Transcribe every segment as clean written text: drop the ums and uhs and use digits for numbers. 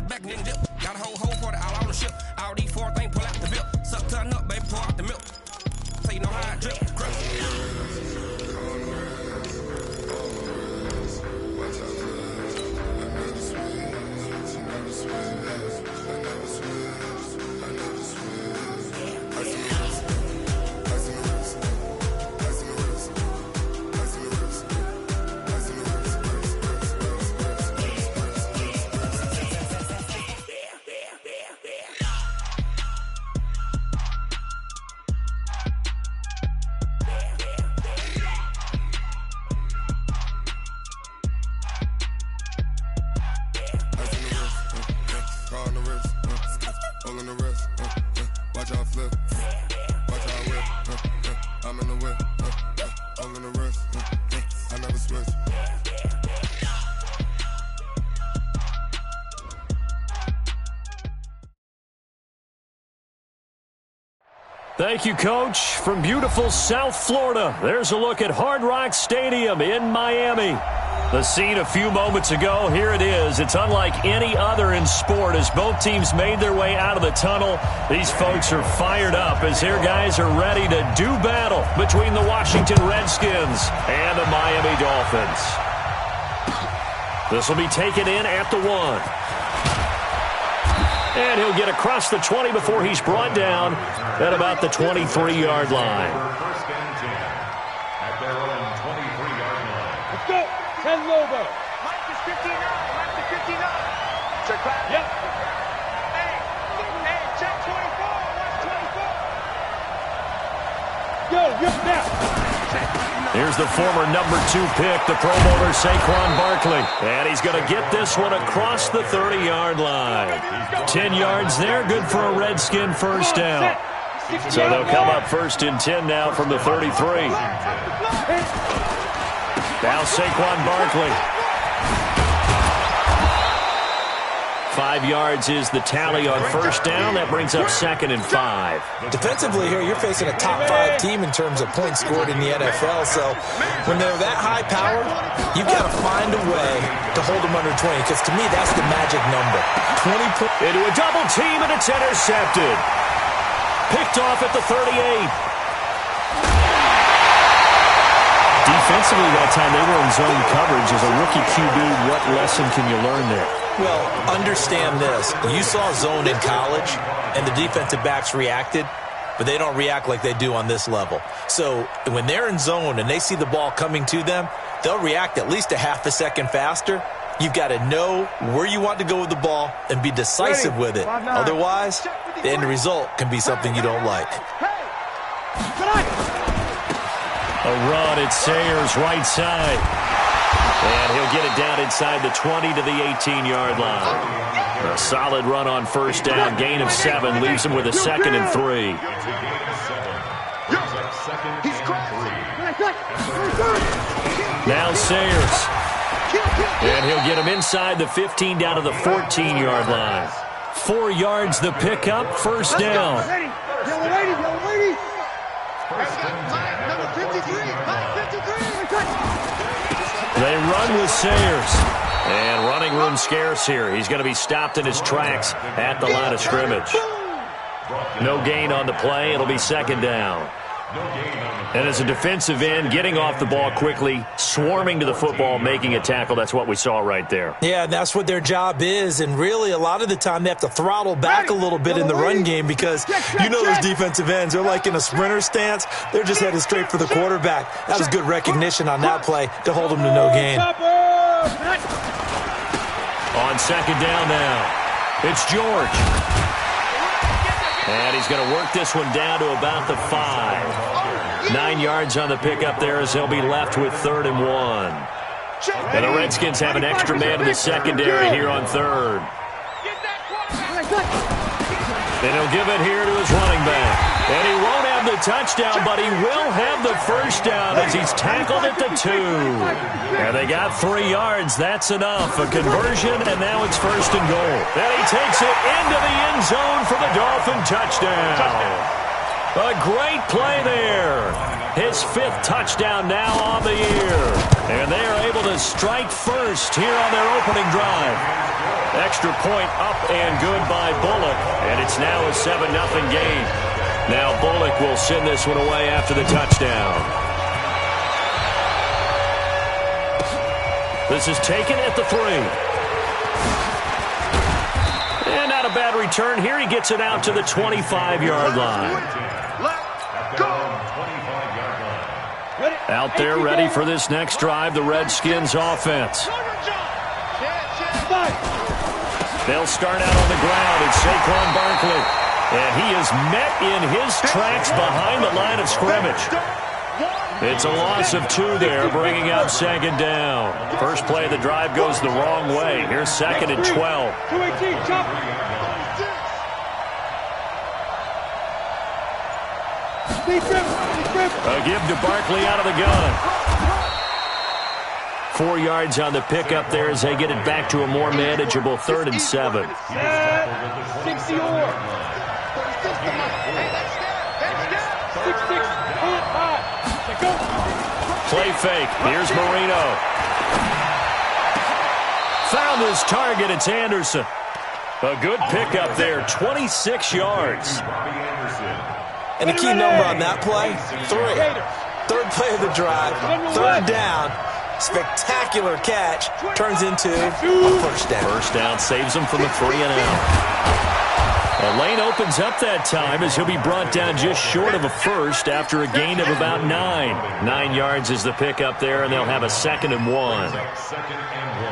the back and then dip. Got a whole for the all on the ship. All these four things pull out the bill. Suck to a nut, baby, pour out the milk. So you know how I drip. Thank you, Coach. From beautiful South Florida, there's a look at Hard Rock Stadium in Miami. The scene a few moments ago, here it is. It's unlike any other in sport as both teams made their way out of the tunnel. These folks are fired up as their guys are ready to do battle between the Washington Redskins and the Miami Dolphins. This will be taken in at the 1. And he'll get across the 20 before he's brought down at about the 23-yard line. At their own 23-yard line. Let's go. 10 Lobo. Mike is 59. Mike is 59. Check back. Yep. Hey, check 24. Watch 24. Yo, now. Here's the former number 2 pick, the Pro Bowler Saquon Barkley. And he's going to get this one across the 30-yard line. 10 yards there, good for a Redskin first down. So they'll come up 1st and 10 now from the 33. Now Saquon Barkley. 5 yards is the tally on first down. That brings up 2nd and 5. Defensively here, you're facing a top 5 team in terms of points scored in the NFL. So when they're that high powered, you've got to find a way to hold them under 20. Because to me, that's the magic number. 20 points. Into a double team, and it's intercepted. Picked off at the 38. Defensively that time, they were in zone coverage. As a rookie QB, what lesson can you learn there? Well, understand this. You saw zone in college, and the defensive backs reacted, but they don't react like they do on this level. So when they're in zone and they see the ball coming to them, they'll react at least a half a second faster. You've got to know where you want to go with the ball and be decisive with it. Otherwise, the end result can be something you don't like. A run at Sayers' right side. And he'll get it down inside the 20 to the 18-yard line. A solid run on first down. Gain of 7 leaves him with a 2nd and 3. Now Sayers. And he'll get him inside the 15 down to the 14-yard line. 4 yards the pickup, first down. They run with Sayers. And running room scarce here. He's going to be stopped in his tracks at the line of scrimmage. No gain on the play. It'll be 2nd down. And as a defensive end, getting off the ball quickly, swarming to the football, making a tackle, that's what we saw right there. Yeah, that's what their job is, and really a lot of the time they have to throttle back a little bit in the run game because you know those defensive ends, they're like in a sprinter stance. They're just headed straight for the quarterback. That was good recognition on that play to hold them to no gain. On 2nd down now, it's George. And he's going to work this one down to about the 5. 9 yards on the pickup there as he'll be left with 3rd and 1. And the Redskins have an extra man in the secondary here on 3rd. And he'll give it here to his running back. And he won't have the touchdown, but he will have the first down as he's tackled at the 2. And they got 3 yards. That's enough. A conversion, and now it's 1st and goal. And he takes it into the end zone for the Dolphin touchdown. A great play there. His 5th touchdown now on the year. And they are able to to strike first here on their opening drive. Extra point up and good by Bullock, and it's now a 7-0 game. Now Bullock will send this one away after the touchdown. This is taken at the 3. And not a bad return here. He gets it out to the 25-yard line. Out there ready for this next drive, the Redskins offense. They'll start out on the ground. It's Saquon Barkley. And he is met in his tracks behind the line of scrimmage. It's a loss of 2 there, bringing up second down. First play of the drive goes the wrong way. Here's second and 12. 218, jump. A give to Barkley out of the gun. 4 yards on the pickup there as they get it back to a more manageable 3rd and 7. 60-or. 6-6, Play fake. Here's Marino. Found his target. It's Anderson. A good pickup there. 26 yards. And the key number on that play, 3. Third play of the drive, 3rd down. Spectacular catch turns into a first down. First down saves him from the 3 and out. A lane opens up that time as he'll be brought down just short of a first after a gain of about 9. 9 yards is the pickup there, and they'll have a 2nd and 1. Second and 1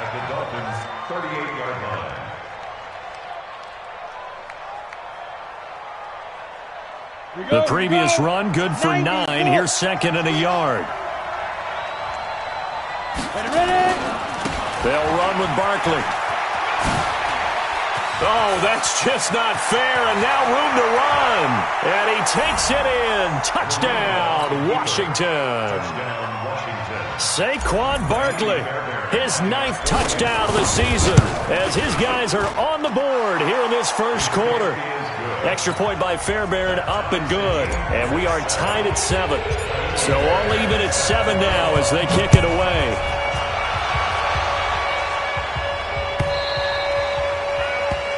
at the Dolphins' 38-yard line. The previous run good for 9. Here's 2nd and a yard. They'll run with Barkley. Oh, that's just not fair, and now room to run. And he takes it in. Touchdown, Washington. Saquon Barkley, his 9th touchdown of the season, as his guys are on the board here in this first quarter. Extra point by Fairbairn, up and good. And we are tied at 7. So all even at 7 now as they kick it away.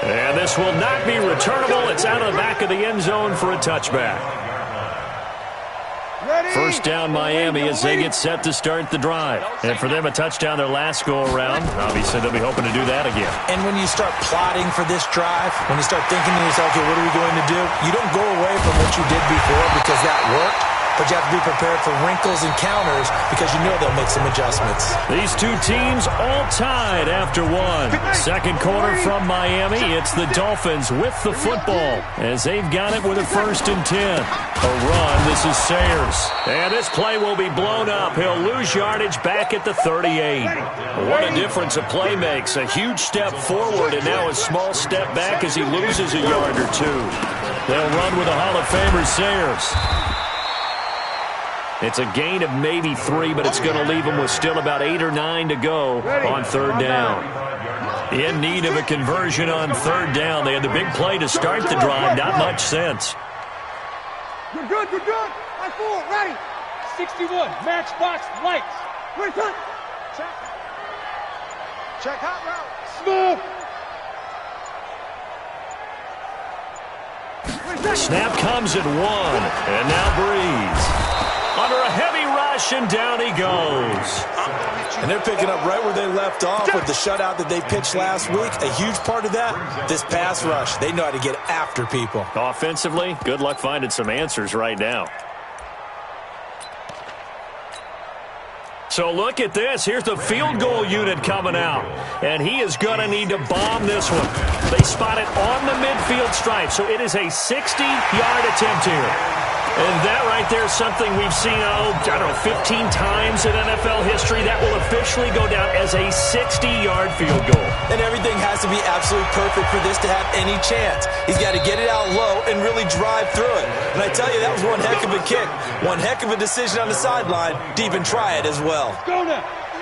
And this will not be returnable. It's out of the back of the end zone for a touchback. First down Miami as they get set to start the drive. And for them, a touchdown their last go-around. Obviously, they'll be hoping to do that again. And when you start plotting for this drive, when you start thinking to yourself, okay, what are we going to do? You don't go away from what you did before because that worked. But you have to be prepared for wrinkles and counters because you know they'll make some adjustments. These two teams all tied after 1. Second quarter from Miami. It's the Dolphins with the football as they've got it with a 1st and 10. A run. This is Sayers. And this play will be blown up. He'll lose yardage back at the 38. What a difference a play makes. A huge step forward and now a small step back as he loses a yard or 2. They'll run with a Hall of Famer, Sayers. It's a gain of maybe 3, but it's going to leave them with still about 8 or 9 to go on 3rd down. In need of a conversion on 3rd down. They had the big play to start the drive. Not much sense. You're good, you're good. High 4, ready. 61, matchbox lights. Wait, touch. Check. Check hot route. Smooth. Snap comes at 1, and now Breeze. Under a heavy rush, and down he goes. And they're picking up right where they left off with the shutout that they pitched last week. A huge part of that, this pass rush. They know how to get after people. Offensively, good luck finding some answers right now. So look at this. Here's the field goal unit coming out. And he is going to need to bomb this one. They spot it on the midfield stripe. So it is a 60-yard attempt here. And that right there is something we've seen, 15 times in NFL history. That will officially go down as a 60-yard field goal. And everything has to be absolutely perfect for this to have any chance. He's got to get it out low and really drive through it. And I tell you, that was one heck of a kick. One heck of a decision on the sideline to even try it as well. Go now.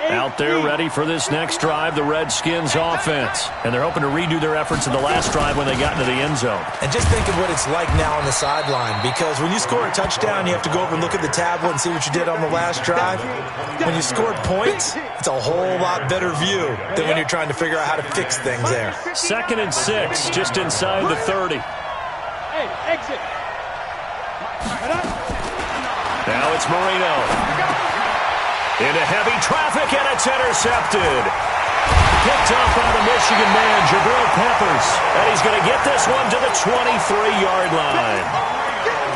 Out there ready for this next drive, the Redskins offense. And they're hoping to redo their efforts in the last drive when they got into the end zone. And just think of what it's like now on the sideline, because when you score a touchdown, you have to go over and look at the tablet and see what you did on the last drive. When you scored points, it's a whole lot better view than when you're trying to figure out how to fix things there. 2nd and 6, just inside the 30. Hey, exit. Now it's Marino. Into heavy traffic, and it's intercepted. Picked up by the Michigan man, Jabril Peppers. And he's going to get this one to the 23-yard line.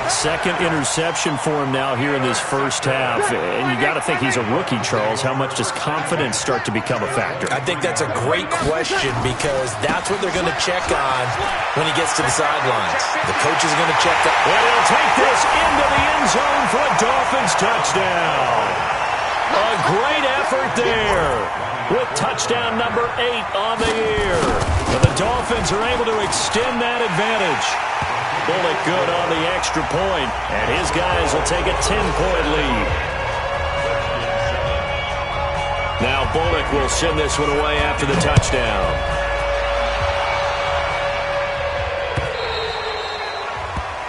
Second interception for him now here in this first half. And you got to think he's a rookie, Charles. How much does confidence start to become a factor? I think that's a great question, because that's what they're going to check on when he gets to the sidelines. The coach is going to check that. And he'll take this into the end zone for a Dolphins touchdown. A great effort there with touchdown number 8 on the year. But the Dolphins are able to extend that advantage. Bullock good on the extra point, and his guys will take a 10-point lead. Now Bullock will send this one away after the touchdown.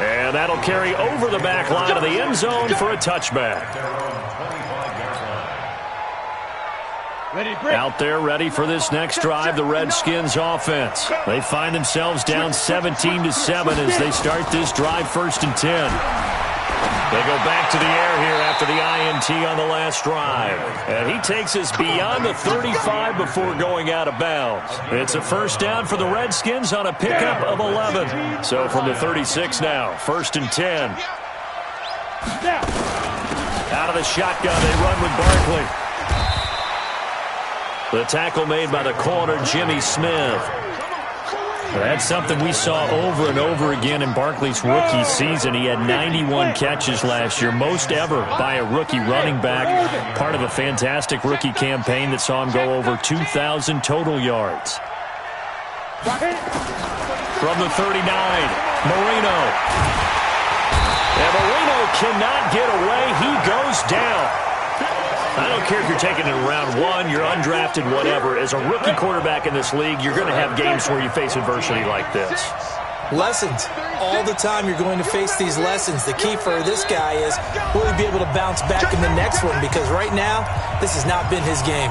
And that'll carry over the back line of the end zone for a touchback. Out there ready for this next drive, the Redskins offense. They find themselves down 17-7 as they start this drive 1st and 10. They go back to the air here after the INT on the last drive. And he takes us beyond the 35 before going out of bounds. It's a first down for the Redskins on a pickup of 11. So from the 36 now, 1st and 10. Out of the shotgun, they run with Barkley. The tackle made by the corner, Jimmy Smith. That's something we saw over and over again in Barkley's rookie season. He had 91 catches last year, most ever by a rookie running back, part of a fantastic rookie campaign that saw him go over 2,000 total yards. From the 39, Marino. And Marino cannot get away. He goes down. I don't care if you're taking it in round 1, you're undrafted, whatever. As a rookie quarterback in this league, you're going to have games where you face adversity like this. Lessons. All the time you're going to face these lessons. The key for this guy is, will he be able to bounce back in the next one? Because right now, this has not been his game.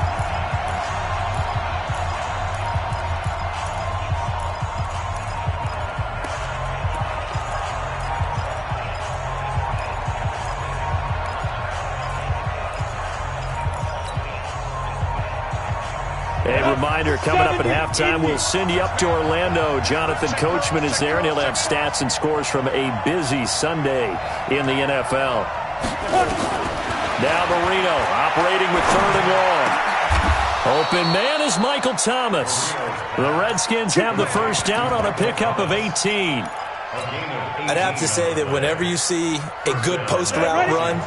A reminder, coming up at halftime, we'll send you up to Orlando. Jonathan Coachman is there, and he'll have stats and scores from a busy Sunday in the NFL. Now Marino operating with 3rd and long. Open man is Michael Thomas. The Redskins have the first down on a pickup of 18. I'd have to say that whenever you see a good post route run,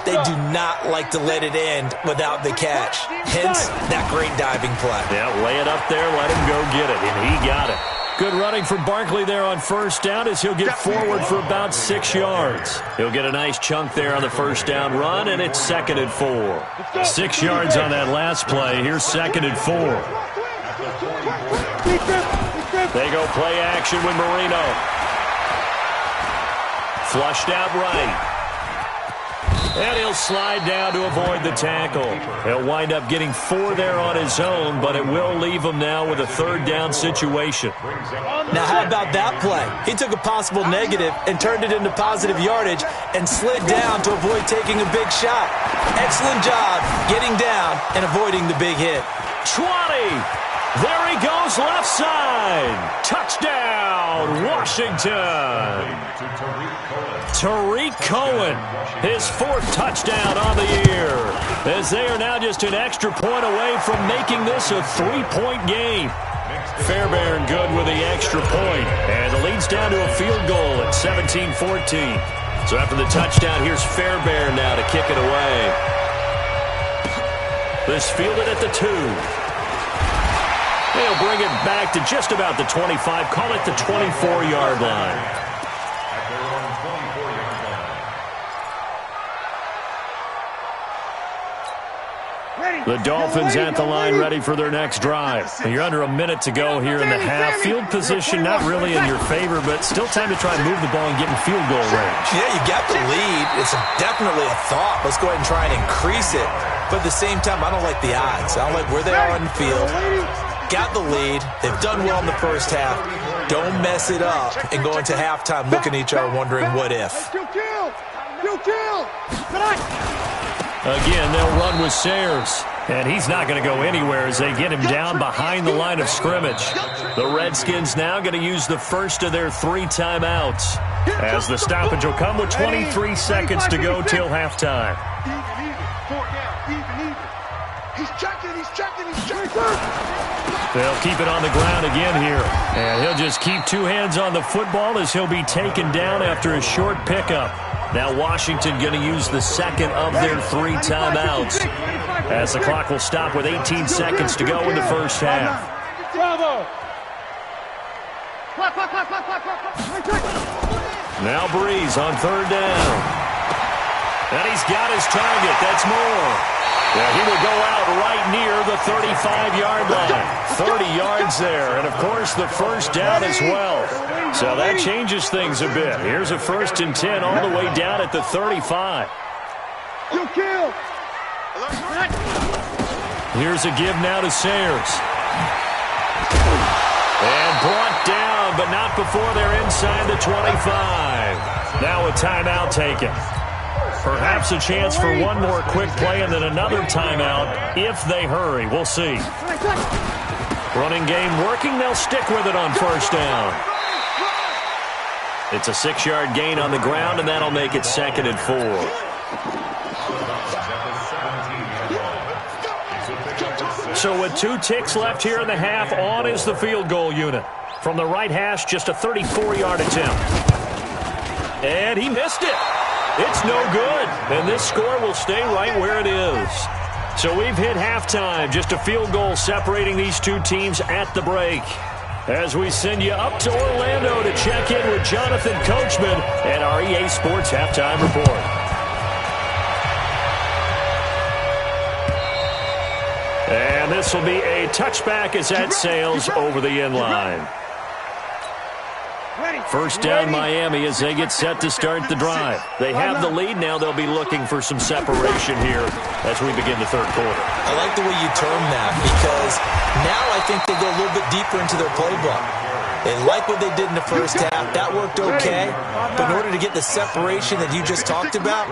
they do not like to let it end without the catch. Hence, that great diving play. Yeah, lay it up there, let him go get it, and he got it. Good running for Barkley there on first down as he'll get forward for about 6 yards. He'll get a nice chunk there on the first down run, and it's 2nd and 4. 6 yards on that last play. Here's 2nd and 4. They go play action with Marino. Flushed out right. And he'll slide down to avoid the tackle. He'll wind up getting 4 there on his own, but it will leave him now with a 3rd down situation. Now, how about that play? He took a possible negative and turned it into positive yardage and slid down to avoid taking a big shot. Excellent job getting down and avoiding the big hit. 20. There he goes, left side. Touchdown, Washington. Tariq Cohen, his 4th touchdown on the year, as they are now just an extra point away from making this a 3-point game. Fairbairn good with the extra point, and the lead's down to a field goal at 17-14. So after the touchdown, here's Fairbairn now to kick it away. This fielded at the 2. They'll bring it back to just about the 25, call it the 24-yard line. The Dolphins at the line ready for their next drive. You're under a minute to go here in the half. Field position not really in your favor, but still time to try and move the ball and get in field goal range. Yeah, you got the lead. It's definitely a thought. Let's go ahead and try and increase it. But at the same time, I don't like the odds. I don't like where they are on the field. Got the lead. They've done well in the first half. Don't mess it up and go into halftime looking at each other wondering what if. Again, they'll run with Sayers. And he's not going to go anywhere as they get him down behind the line of scrimmage. The Redskins now going to use the first of their 3 timeouts, as the stoppage will come with 23 seconds to go till halftime. He's checking. They'll keep it on the ground again here. And he'll just keep 2 hands on the football as he'll be taken down after a short pickup. Now Washington going to use the second of their 3 timeouts, as the clock will stop with 18 seconds to go in the first half. Bravo! Now Breeze on 3rd down. And he's got his target. That's Moore. Yeah, he will go out right near the 35-yard line. 30 yards there. And, of course, the first down as well. So that changes things a bit. Here's a 1st and 10 all the way down at the 35. You kill! Here's a give now to Sayers. And brought down, but not before they're inside the 25. Now a timeout taken. Perhaps a chance for one more quick play and then another timeout if they hurry. We'll see. Running game working. They'll stick with it on 1st down. It's a 6-yard gain on the ground, and that'll make it 2nd and 4. So with 2 ticks left here in the half, on is the field goal unit. From the right hash, just a 34-yard attempt. And he missed it. It's no good, and this score will stay right where it is. So we've hit halftime, just a field goal separating these 2 teams at the break. As we send you up to Orlando to check in with Jonathan Coachman and our EA Sports Halftime Report. And this will be a touchback as that sails over the end line. 1st down Miami as they get set to start the drive. They have the lead. Now they'll be looking for some separation here as we begin the 3rd quarter. I like the way you term that, because now I think they go a little bit deeper into their playbook. They like what they did in the first half. That worked okay. But in order to get the separation that you just talked about,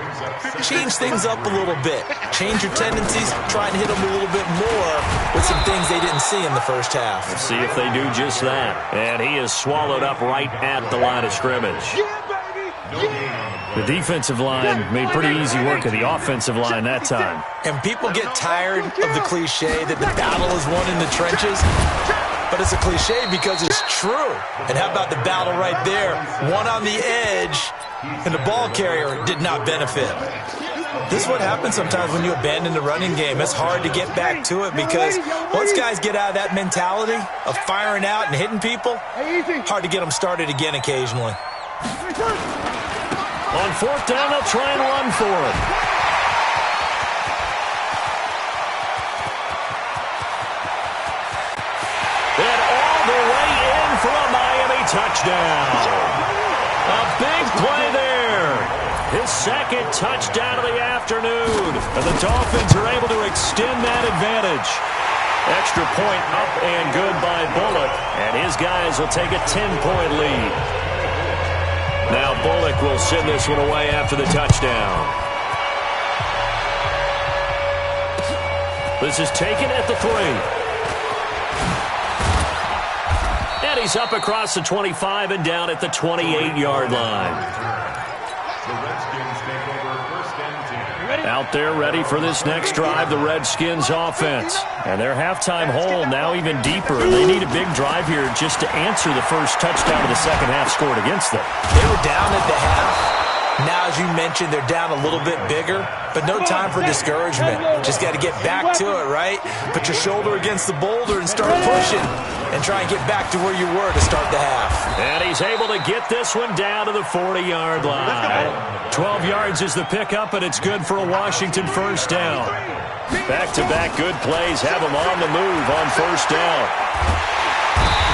change things up a little bit. Change your tendencies. Try and hit them a little bit more with some things they didn't see in the first half. Let's see if they do just that. And he is swallowed up right at the line of scrimmage. The defensive line made pretty easy work of the offensive line that time. And people get tired of the cliche that the battle is won in the trenches. But it's a cliche because it's true. And how about the battle right there? One on the edge, and the ball carrier did not benefit. This is what happens sometimes when you abandon the running game. It's hard to get back to it because once guys get out of that mentality of firing out and hitting people, hard to get them started again occasionally. On 4th down, they'll try and run for it. And all the way in for a Miami touchdown. A big play there. His 2nd touchdown of the afternoon. And the Dolphins are able to extend that advantage. Extra point up and good by Bullock. And his guys will take a 10-point lead. Now Bullock will send this one away after the touchdown. This is taken at the 3. And he's up across the 25 and down at the 28-yard line. The Redskins take over 1st and 10. Out there ready for this next drive, the Redskins offense. And their halftime hole now even deeper. They need a big drive here just to answer the first touchdown of the second half scored against them. They were down at the half. Now, as you mentioned, they're down a little bit bigger, but no time for discouragement. Just got to get back to it, right? Put your shoulder against the boulder and start pushing. and try and get back to where you were to start the half. And he's able to get this one down to the 40-yard line. 12 yards is the pickup, and it's good for a Washington first down. Back-to-back good plays have him on the move on first down.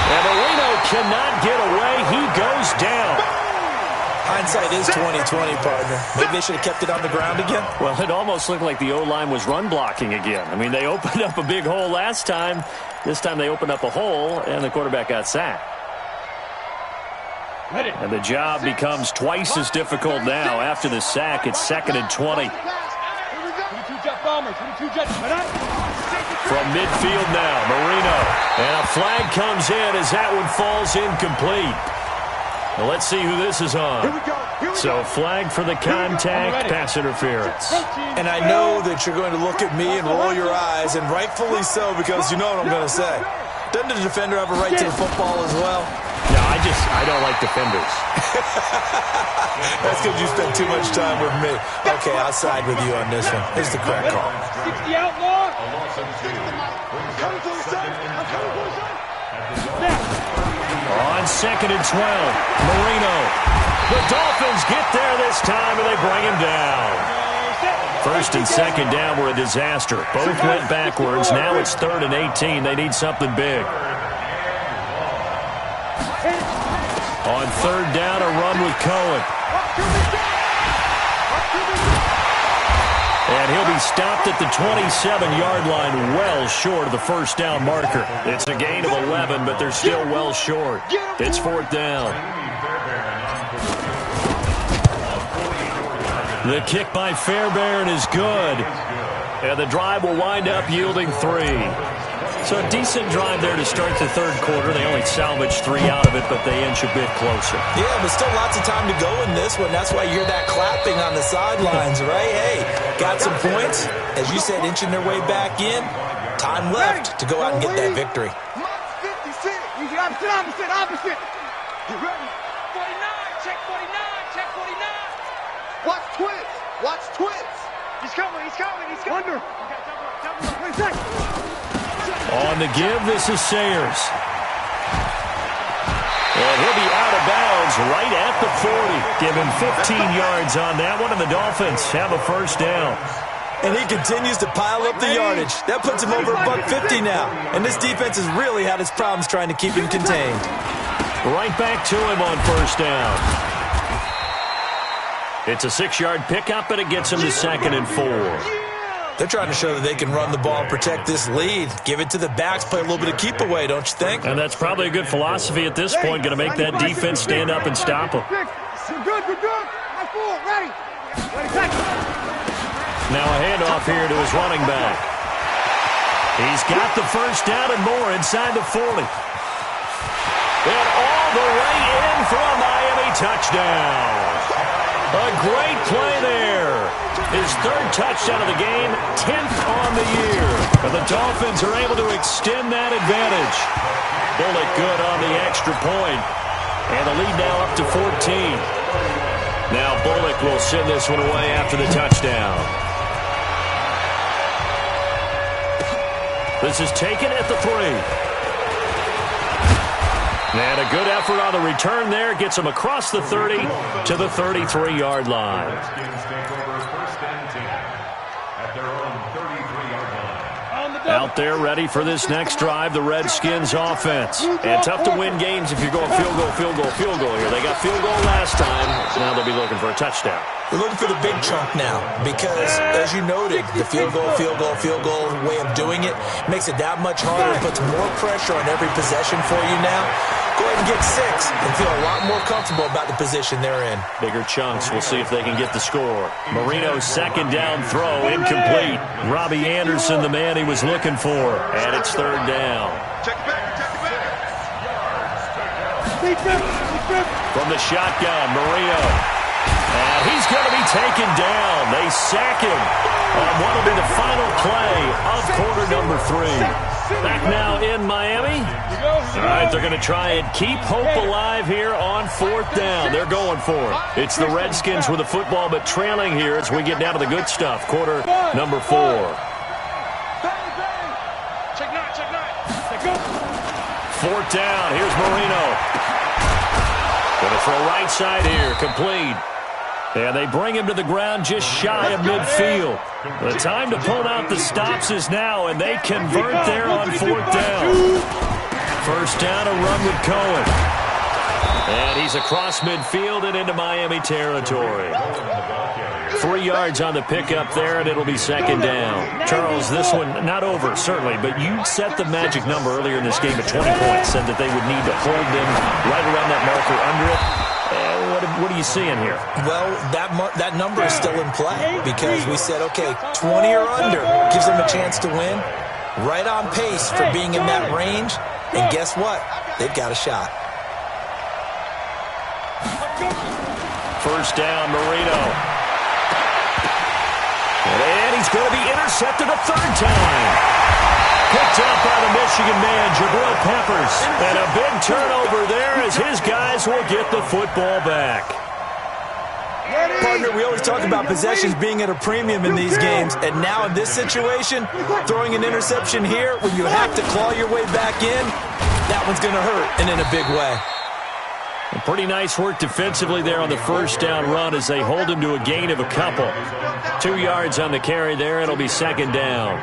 And Marino cannot get away. He goes down. Hindsight is 20/20, partner. Maybe they should have kept it on the ground again. Well, it almost looked like the O-line was run blocking again. I mean, they opened up a big hole last time. This time they opened up a hole, and the quarterback got sacked. And the job becomes twice as difficult now. After the sack, it's 2nd and 20. From midfield now, Marino. And a flag comes in as that one falls incomplete. Well, let's see who this is on. So flag for the contact, pass interference. And I know that you're going to look at me and roll your eyes, and rightfully so, because you know what I'm going to say. Doesn't the defender have a right to the football as well? No, I don't like defenders. That's because you spent too much time with me. Okay, I'll side with you on this one. Here's the correct call. 60 outlaw. On 2nd and 12, Marino. The Dolphins get there this time, and they bring him down. 1st and 2nd down were a disaster. Both went backwards. Now it's 3rd and 18. They need something big. On 3rd down, a run with Cohen. And he'll be stopped at the 27-yard line, well short of the first down marker. It's a gain of 11, but they're still well short. It's 4th down. The kick by Fairbairn is good. And the drive will wind up yielding 3. So a decent drive there to start the 3rd quarter. They only salvaged 3 out of it, but they inch a bit closer. Yeah, but still lots of time to go in this one. That's why you hear that clapping on the sidelines, right? Hey, got some points. As you said, inching their way back in. Time left to go out and get that victory. Opposite. Get ready. 49, check 49, check 49. Watch twins. Watch twins. He's coming. Under. Double up. 20 seconds. On the give, this is Sayers. And he'll be out of bounds right at the 40. Give him 15 yards on that one, and the Dolphins have a first down. And he continues to pile up the yardage. That puts him over $150 now. And this defense has really had its problems trying to keep him contained. Right back to him on first down. It's a 6-yard pickup, and it gets him to 2nd and 4. They're trying to show that they can run the ball and protect this lead. Give it to the backs, play a little bit of keep away, don't you think? And that's probably a good philosophy at this point, going to make that defense stand up and stop them. We're good. High 4, ready. Now a handoff here to his running back. He's got the first down and more inside the 40. And all the way in for a Miami touchdown. A great play there. His 3rd touchdown of the game, 10th on the year. But the Dolphins are able to extend that advantage. Bullock good on the extra point. And the lead now up to 14. Now Bullock will send this one away after the touchdown. This is taken at the 3. And a good effort on the return there. Gets him across the 30 to the 33-yard line. Out there ready for this next drive, the Redskins offense. And tough to win games if you're going field goal here. They got field goal last time. Now they'll be looking for a touchdown. We're looking for the big chunk now because, as you noted, the field goal way of doing it makes it that much harder and puts more pressure on every possession for you now. Go ahead and get 6 and feel a lot more comfortable about the position they're in. Bigger chunks. We'll see if they can get the score. Marino's 2nd down throw, incomplete. Robbie Anderson, the man he was looking for. And it's 3rd down. Check back. From the shotgun, Marino. And he's going to be taken down. They sack him on what will be the final play of quarter number 3. Back now in Miami. All right, they're going to try and keep hope alive here on 4th down. They're going for it. It's the Redskins with the football, but trailing here as we get down to the good stuff. Quarter number 4. Check 9. fourth down. Here's Marino. Going to throw right side here. Complete. And they bring him to the ground just shy of midfield. The time to pull out the stops is now, and they convert there on fourth down. First down, a run with Cohen. And he's across midfield and into Miami territory. 3 yards on the pickup there, and it'll be second down. Charles, this one not over, certainly, but you set the magic number earlier in this game at 20 points, said that they would need to hold them right around that marker under it. What are you seeing here? Well, that number is still in play because we said, okay, 20 or under gives them a chance to win. Right on pace for being in that range. And guess what? They've got a shot. First down, Marino. And he's going to be intercepted a third time. Picked up by the Michigan man, Jabril Peppers. And a big turnover there as his guys will get the football back. Partner, we always talk about possessions being at a premium in these games. And now in this situation, throwing an interception here when you have to claw your way back in, that one's going to hurt, and in a big way. Pretty nice work defensively there on the first down run as they hold him to a gain of a couple. 2 yards on the carry there. It'll be second down.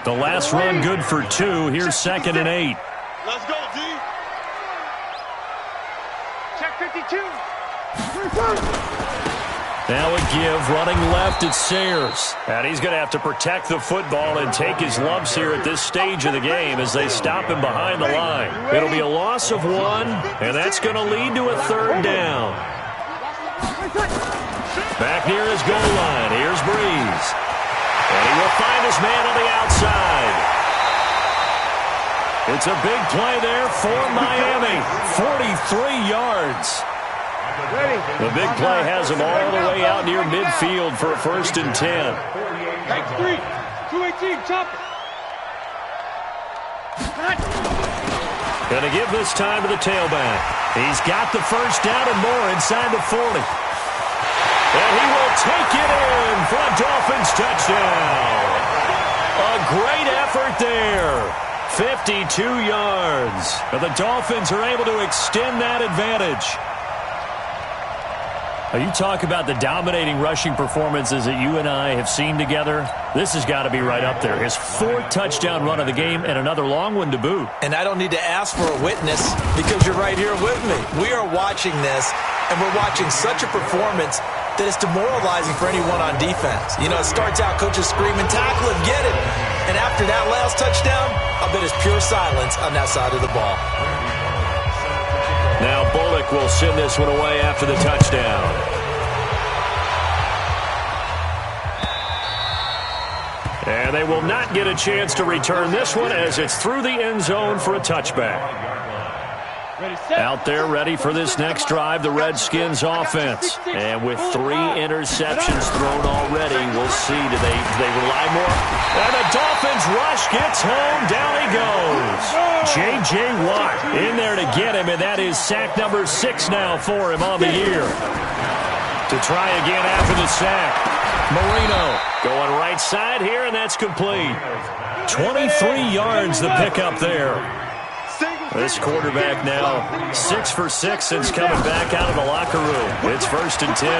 The last run good for 2. Here's 2nd and 8. Let's go, D. Check 52. Now a give, running left at Sayers. And he's going to have to protect the football and take his lumps here at this stage of the game as they stop him behind the line. It'll be a loss of 1, and that's going to lead to a third down. Back near his goal line, here's Breeze. And he will find his man on the outside. It's a big play there for Miami. 43 yards. The big play has him all the way out near midfield for a 1st and 10. Take 3. 218, chop it. Going to give this time to the tailback. He's got the first down and more inside the 40. And he will take it in for a Dolphins touchdown. A great effort there. 52 yards. But the Dolphins are able to extend that advantage. You talk about the dominating rushing performances that you and I have seen together. This has got to be right up there. His 4th touchdown run of the game and another long one to boot. And I don't need to ask for a witness because you're right here with me. We are watching this, and we're watching such a performance that it's demoralizing for anyone on defense. You know, it starts out coaches screaming, tackle him, get it. And after that last touchdown, I bet it's pure silence on that side of the ball. Now Bullock will send this one away after the touchdown. And they will not get a chance to return this one as it's through the end zone for a touchback. Out there ready for this next drive, the Redskins offense. And with 3 interceptions thrown already, we'll see. Do they rely more? And the Dolphins rush gets home. Down he goes. J.J. Watt in there to get him, and that is sack number 6 now for him on the year. To try again after the sack. Marino going right side here, and that's complete. 23 yards the pickup there. This quarterback now 6 for 6 since coming back out of the locker room. It's 1st and 10.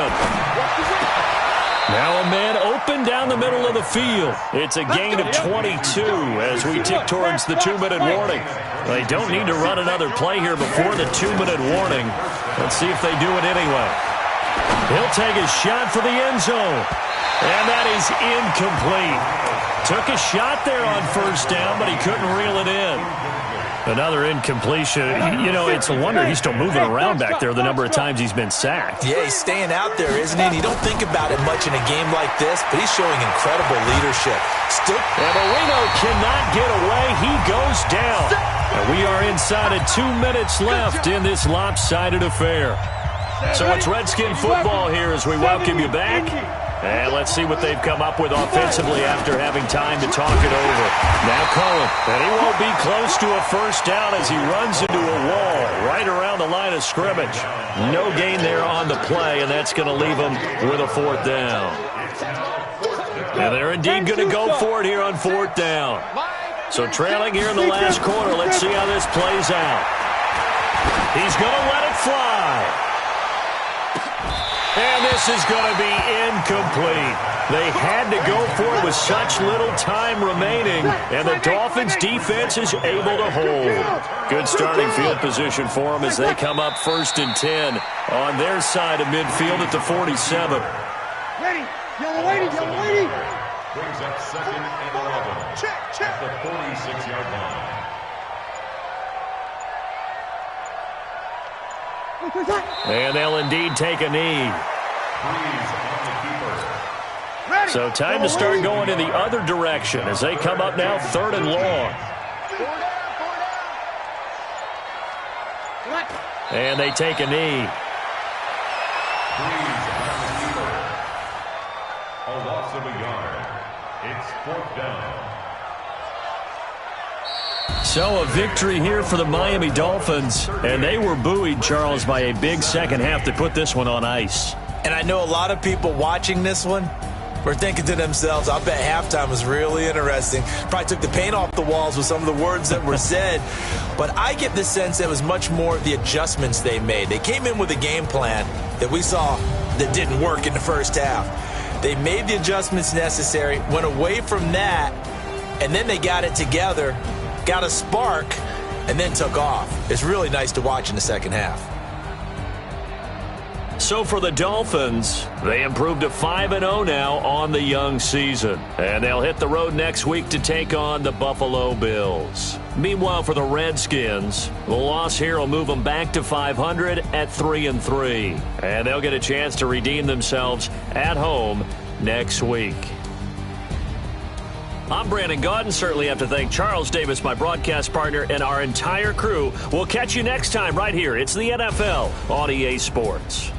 Now a man open down the middle of the field. It's a gain of 22 as we tick towards the 2-minute warning. They don't need to run another play here before the 2-minute warning. Let's see if they do it anyway. He'll take a shot for the end zone. And that is incomplete. Took a shot there on 1st down, but he couldn't reel it in. Another incompletion. You know, it's a wonder he's still moving around back there the number of times he's been sacked. Yeah, he's staying out there, isn't he? And you don't think about it much in a game like this, but he's showing incredible leadership. And Marino cannot get away. He goes down. And we are inside of 2 minutes left in this lopsided affair. So it's Redskin football here as we welcome you back. And let's see what they've come up with offensively after having time to talk it over. Now Cohen, and he won't be close to a 1st down as he runs into a wall right around the line of scrimmage. No gain there on the play, and that's going to leave him with a 4th down. And they're indeed going to go for it here on 4th down. So trailing here in the last quarter. Let's see how this plays out. He's going to let it fly. And this is going to be incomplete. They had to go for it with such little time remaining, and the Dolphins' defense is able to hold. Good starting field position for them as they come up 1st and 10 on their side of midfield at the 47. Ready. Yellow lady, yellow lady. Brings up 2nd and 11. Check. At the 46-yard line. And they'll indeed take a knee. Freeze on the keeper. Ready. So time to start going in the other direction as they come up now 3rd and long. And they take a knee. Freeze on the keeper. A loss of a yard. It's 4th down. So a victory here for the Miami Dolphins. And they were buoyed, Charles, by a big second half to put this one on ice. And I know a lot of people watching this one were thinking to themselves, I bet halftime was really interesting. Probably took the paint off the walls with some of the words that were said. But I get the sense it was much more the adjustments they made. They came in with a game plan that we saw that didn't work in the first half. They made the adjustments necessary, went away from that, and then they got it together, got a spark, and then took off. It's really nice to watch in the second half. So for the Dolphins, they improved to 5-0 now on the young season. And they'll hit the road next week to take on the Buffalo Bills. Meanwhile, for the Redskins, the loss here will move them back to 500 at 3-3. And they'll get a chance to redeem themselves at home next week. I'm Brandon Gaudin. Certainly have to thank Charles Davis, my broadcast partner, and our entire crew. We'll catch you next time right here. It's the NFL on EA Sports.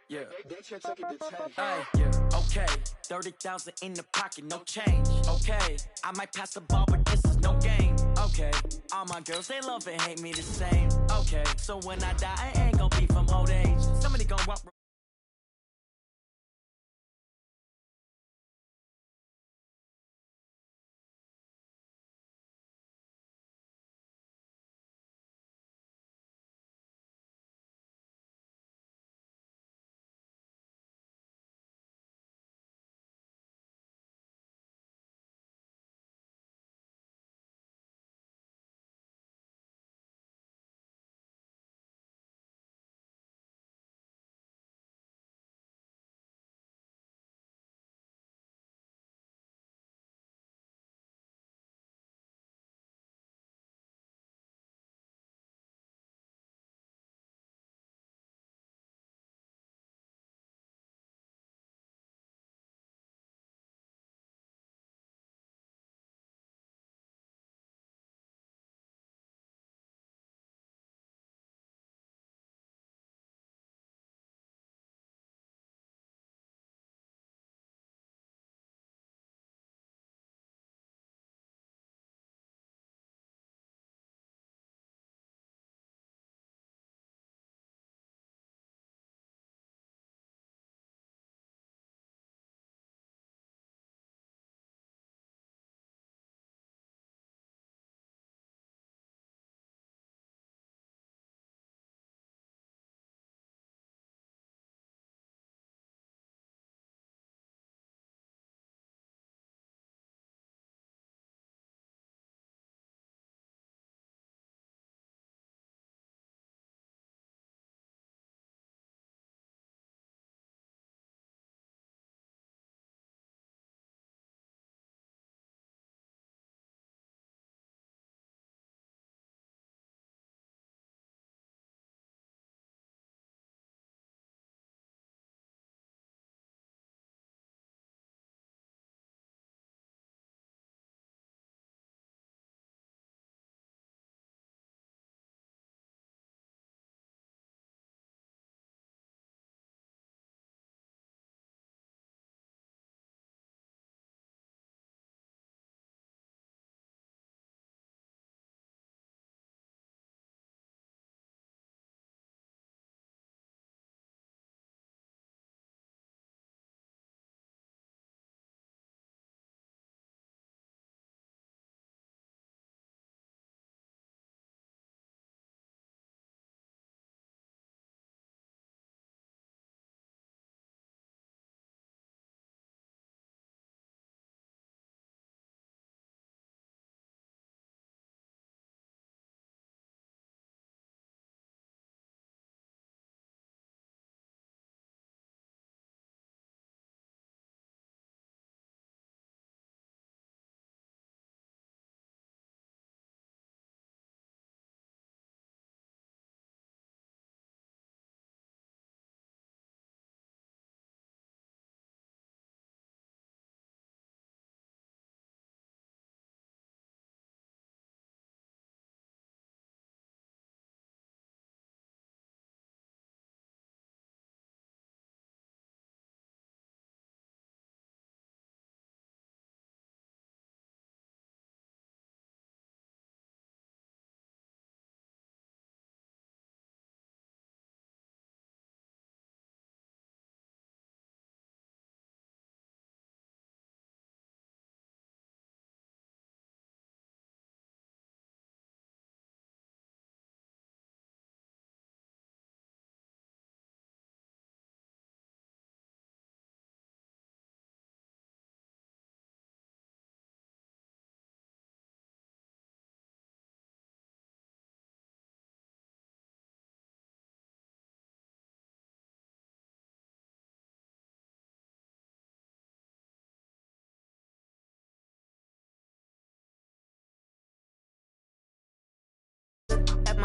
Yeah. Hey, yeah. Okay. 30,000 in the pocket, no change. Okay. I might pass the ball, but this is no game. Okay. All my girls, they love and hate me the same. Okay. So when I die, I ain't gonna be from old age. Somebody gonna walk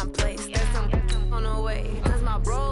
my place. There's some on the way, cause my bro